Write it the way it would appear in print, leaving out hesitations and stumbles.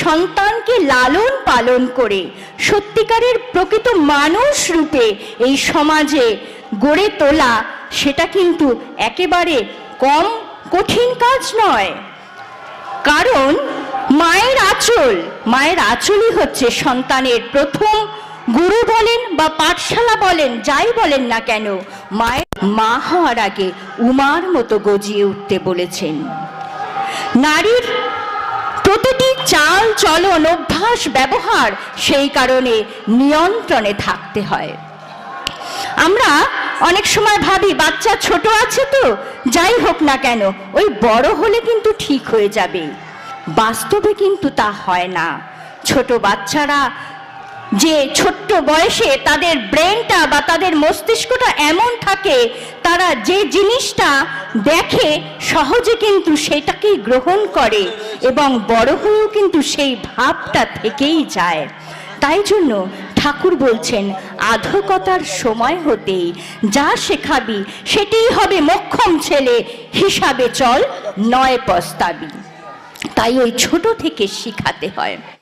সন্তানকে লালন পালন করে সত্যিকারের প্রকৃত মানুষ রূপে এই সমাজে গড়ে তোলা, সেটা কিন্তু একেবারে কম কঠিন কাজ নয়। কারণ মায়ের আঁচলই হচ্ছে সন্তানের প্রথম গুরু বলেন বা পাঠশালা বলেন, যাই বলেন না কেন, মা হওয়ার আগে উমার মতো গজিয়ে উঠতে বলেছেন। নারীর প্রতিটি চাল চলন, অভ্যাস, ব্যবহার সেই কারণে নিয়ন্ত্রণে থাকতে হয়। আমরা অনেক সময় ভাবি বাচ্চা ছোট আছে তো যাই হোক না কেন, ওই বড় হলে কিন্তু ঠিক হয়ে যাবে। বাস্তবে কিন্তু তা হয় না। ছোট বাচ্চারা যে ছোট্ট বয়সে তাদের ব্রেনটা বা তাদের মস্তিষ্কটা এমন থাকে, তারা যে জিনিসটা দেখে সহজে কিন্তু সেটাকেই গ্রহণ করে এবং বড় হয়েও কিন্তু সেই ভাবটা থেকেই যায়। তাই জন্য ঠাকুর বলছেন, আধকতার সময় হতেই যা শেখাবি সেটাই হবে মোক্ষম ছেলে, হিসাবে চল নয় পস্তাবি। তাই ওই ছোট থেকে শিখাতে হয়।